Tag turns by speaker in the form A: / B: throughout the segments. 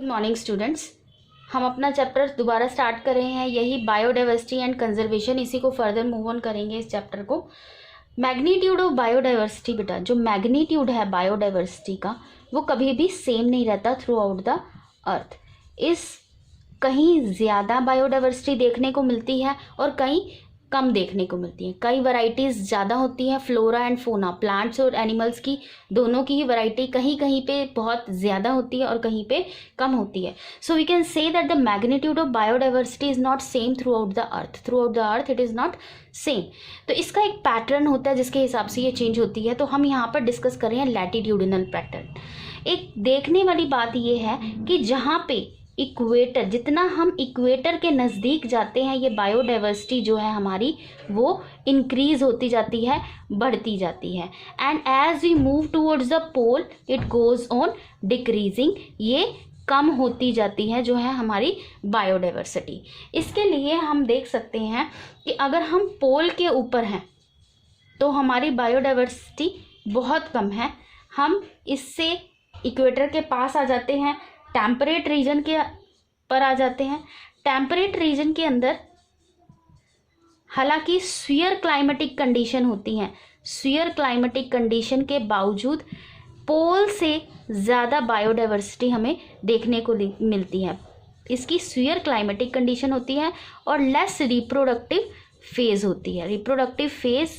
A: Morning students, हम अपना chapter दोबारा स्टार्ट कर रहे हैं, यही बायोडाइवर्सिटी एंड कंजर्वेशन। इसी को फर्दर मूव ऑन करेंगे इस चैप्टर को। मैग्नीट्यूड ऑफ बायोडाइवर्सिटी, बेटा जो मैग्नीट्यूड है बायोडाइवर्सिटी का वो कभी भी सेम नहीं रहता थ्रू आउट द अर्थ। इस कहीं ज़्यादा बायोडाइवर्सिटी देखने को मिलती है और कहीं कम देखने को मिलती है। कई वैरायटीज़ ज़्यादा होती हैं, फ्लोरा एंड फोना, प्लांट्स और एनिमल्स की दोनों की ही वैरायटी कहीं कहीं पे बहुत ज़्यादा होती है और कहीं पे कम होती है। So we can say that the magnitude of biodiversity is not same throughout the earth. Throughout the earth it is not same. तो इसका एक पैटर्न होता है जिसके हिसाब से ये चेंज होती है। तो हम यहाँ पर डिस्कस कर रहे हैं लैटिट्यूडिनल पैटर्न। एक देखने वाली बात ये है कि जहाँ पे इक्वेटर, जितना हम इक्वेटर के नज़दीक जाते हैं ये बायोडाइवर्सिटी जो है हमारी वो इंक्रीज होती जाती है, बढ़ती जाती है। And as we move towards the pole it goes on decreasing, ये कम होती जाती है जो है हमारी बायोडाइवर्सिटी। इसके लिए हम देख सकते हैं कि अगर हम पोल के ऊपर हैं तो हमारी बायोडाइवर्सिटी बहुत कम है। हम इससे इक्वेटर के पास आ जाते हैं, टेम्परेट रीजन के पर आ जाते हैं। टेम्परेट रीजन के अंदर हालांकि स्फीयर क्लाइमेटिक कंडीशन होती हैं, स्फीयर क्लाइमेटिक कंडीशन के बावजूद पोल से ज़्यादा बायोडाइवर्सिटी हमें देखने को मिलती है। इसकी स्फीयर क्लाइमेटिक कंडीशन होती है और लेस रिप्रोडक्टिव फेज़ होती है। रिप्रोडक्टिव फेज़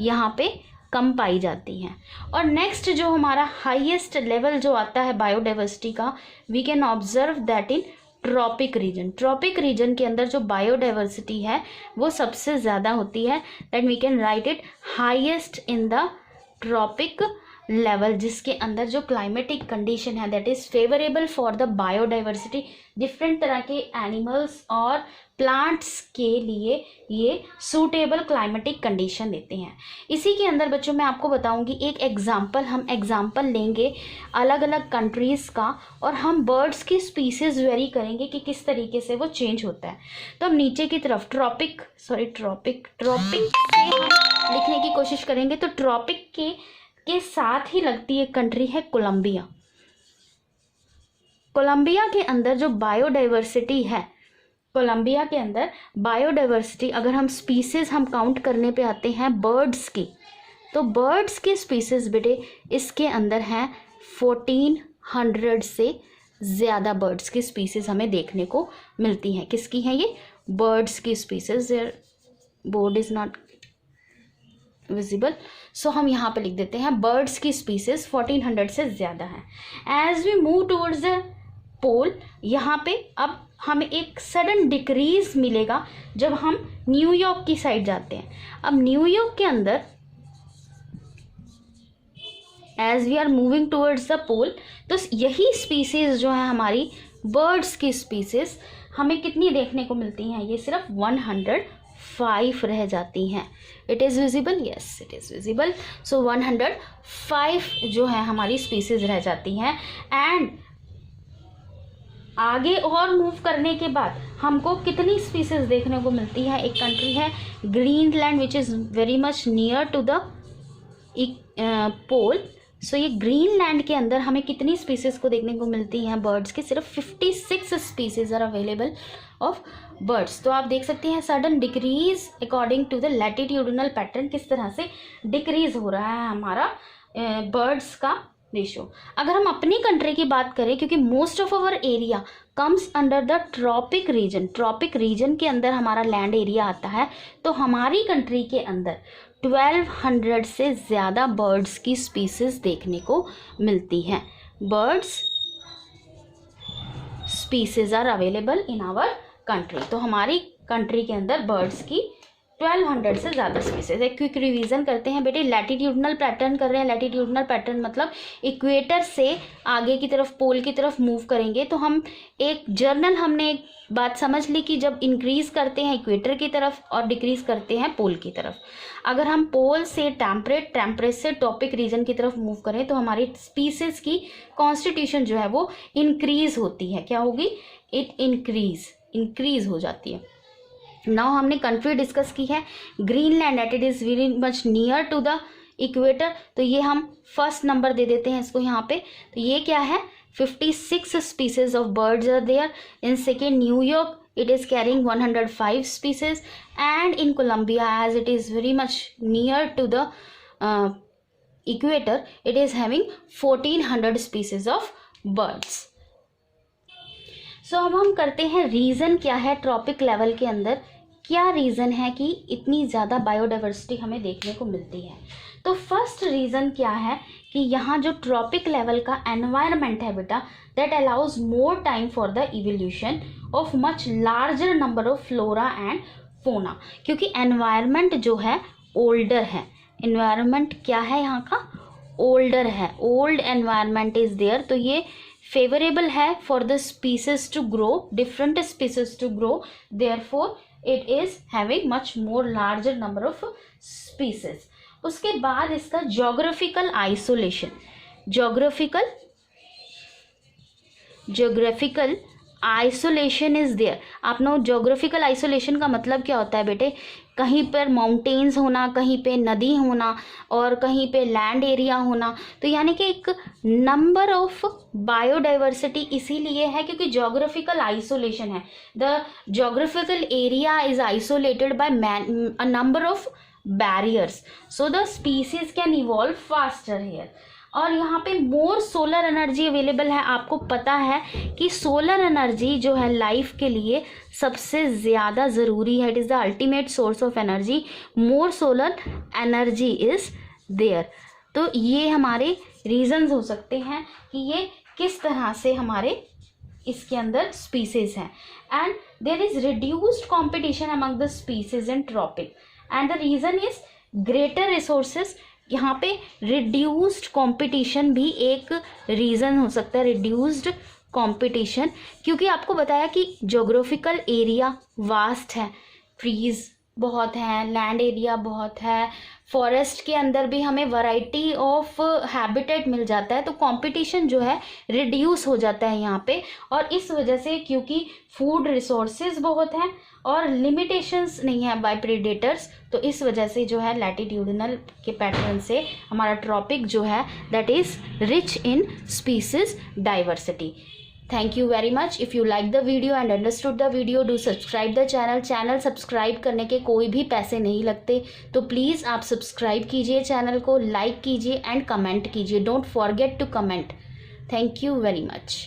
A: यहाँ पे कम पाई जाती हैं। और नेक्स्ट जो हमारा हाईएस्ट लेवल जो आता है बायोडाइवर्सिटी का, we can observe that in tropic region. Tropic region के अंदर जो बायोडाइवर्सिटी है वो सबसे ज़्यादा होती है। That we can write it highest in the tropic level, जिसके अंदर जो क्लाइमेटिक कंडीशन है that is favourable for the biodiversity. Different तरह के एनिमल्स और प्लांट्स के लिए ये सूटेबल क्लाइमेटिक कंडीशन देते हैं। इसी के अंदर बच्चों मैं आपको बताऊंगी एक एग्जांपल, हम एग्जांपल लेंगे अलग अलग कंट्रीज़ का और हम बर्ड्स की स्पीसीज वेरी करेंगे कि किस तरीके से वो चेंज होता है। तो हम नीचे की तरफ ट्रॉपिक से हम लिखने की कोशिश करेंगे। तो ट्रॉपिक के साथ ही लगती एक कंट्री है कोलंबिया। कोलंबिया के अंदर जो बायोडाइवर्सिटी है, कोलंबिया के अंदर बायोडाइवर्सिटी अगर हम स्पीसीज हम काउंट करने पे आते हैं बर्ड्स की, तो बर्ड्स की स्पीसीज बेटे इसके अंदर हैं 1400 से ज़्यादा बर्ड्स की स्पीसीज हमें देखने को मिलती हैं। किसकी हैं ये? बर्ड्स की species. Board is not visible, so हम यहाँ पे लिख देते हैं बर्ड्स की स्पीसीज 1400 से ज़्यादा है। As we move towards the pole, यहाँ पे अब हमें एक सडन डिक्रीज मिलेगा जब हम न्यूयॉर्क की साइड जाते हैं। अब न्यूयॉर्क के अंदर as we are moving towards the pole, तो यही स्पीसीज जो है हमारी बर्ड्स की स्पीसीज हमें कितनी देखने को मिलती हैं? ये सिर्फ 105 रह जाती हैं। It is visible? Yes it is visible. So 105 जो है हमारी स्पीसीज रह जाती हैं। एंड आगे और मूव करने के बाद हमको कितनी स्पीसीज देखने को मिलती है? एक कंट्री है Greenland which is very much near to the pole. So ये ग्रीनलैंड के अंदर हमें कितनी स्पीसीज को देखने को मिलती हैं बर्ड्स की? सिर्फ 56 species are available of birds. तो आप देख सकते हैं sudden decrease according to the latitudinal pattern, किस तरह से डिक्रीज हो रहा है हमारा बर्ड्स का रेशो। अगर हम अपनी कंट्री की बात करें, क्योंकि most of our area comes under the tropic region, tropic region के अंदर हमारा लैंड एरिया आता है, तो हमारी कंट्री के अंदर 1200 से ज़्यादा बर्ड्स की स्पीसीज देखने को मिलती हैं। Birds species are available in our country. तो हमारी कंट्री के अंदर बर्ड्स की 1200 से ज़्यादा स्पीसीज। एक क्विक रिवीजन करते हैं बेटे। लैटिट्यूडिनल पैटर्न कर रहे हैं। लैटिट्यूडिनल पैटर्न मतलब इक्वेटर से आगे की तरफ पोल की तरफ मूव करेंगे। तो हम एक जर्नल हमने एक बात समझ ली कि जब इंक्रीज करते हैं इक्वेटर की तरफ और डिक्रीज करते हैं पोल की तरफ। अगर हम पोल से टेम्परेट से टॉपिक रीजन की तरफ मूव करें तो हमारी स्पीसीज की कॉन्स्टिट्यूशन जो है वो इंक्रीज होती है। क्या होगी? इट इंक्रीज हो जाती है। नाउ हमने कंट्री डिस्कस की है Greenland, at it is very much near to the equator. तो ये हम फर्स्ट नंबर दे देते हैं इसको यहाँ पे। तो ये क्या है? 56 species of birds are there. In second, New York, it is carrying 105 species, and in Colombia, as it is very much near to the equator, it is having 1400 species of birds. अब हम करते हैं reason क्या है trophic level के अंदर, क्या reason है कि इतनी ज़्यादा बायोडाइवर्सिटी हमें देखने को मिलती है। तो फर्स्ट रीज़न क्या है कि यहाँ जो ट्रॉपिक लेवल का एनवायरनमेंट है बेटा, that allows more time for the evolution of much larger number of flora and fauna, क्योंकि एनवायरनमेंट जो है ओल्डर है। एनवायरनमेंट क्या है यहाँ का, ओल्डर है, ओल्ड एनवायरनमेंट इज देयर, तो ये फेवरेबल है for the species to grow, different species to grow, therefore it is having much more larger number of species. उसके बाद इसका geographical isolation, geographical isolation is there. आप know geographical isolation का मतलब क्या होता है बेटे, कहीं पर माउंटेन्स होना, कहीं पे नदी होना और कहीं पे लैंड एरिया होना। तो यानी कि एक नंबर ऑफ बायोडाइवर्सिटी इसीलिए है क्योंकि ज्योग्राफिकल आइसोलेशन है। The geographical area is isolated by a number of barriers, so the species can evolve faster here. और यहाँ पे मोर सोलर एनर्जी अवेलेबल है। आपको पता है कि सोलर एनर्जी जो है लाइफ के लिए सबसे ज़्यादा ज़रूरी है, it is the ultimate source of energy, more solar energy is there. तो ये हमारे रीजंस हो सकते हैं कि ये किस तरह से हमारे इसके अंदर स्पीसीज हैं। And there is reduced competition among the species in tropic and the reason is greater resources. यहाँ पे रिड्यूस्ड कंपटीशन भी एक रीज़न हो सकता है, रिड्यूस्ड कंपटीशन, क्योंकि आपको बताया कि ज्योग्राफिकल एरिया वास्ट है, ट्रीज़ बहुत हैं, लैंड एरिया बहुत है, फॉरेस्ट के अंदर भी हमें वैरायटी ऑफ हैबिटेट मिल जाता है, तो कंपटीशन जो है रिड्यूस हो जाता है यहाँ पे। और इस वजह से क्योंकि फूड रिसोर्सेज बहुत हैं और लिमिटेशंस नहीं है बाय प्रेडेटर्स, तो इस वजह से जो है लैटिट्यूडिनल के पैटर्न से हमारा ट्रॉपिक जो है that is rich in species diversity. Thank you very much. If you like the video and understood the video, do subscribe the channel. Channel subscribe करने के कोई भी पैसे नहीं लगते, तो प्लीज़ आप सब्सक्राइब कीजिए चैनल को, लाइक कीजिए एंड कमेंट कीजिए। Don't forget to comment. Thank you very much.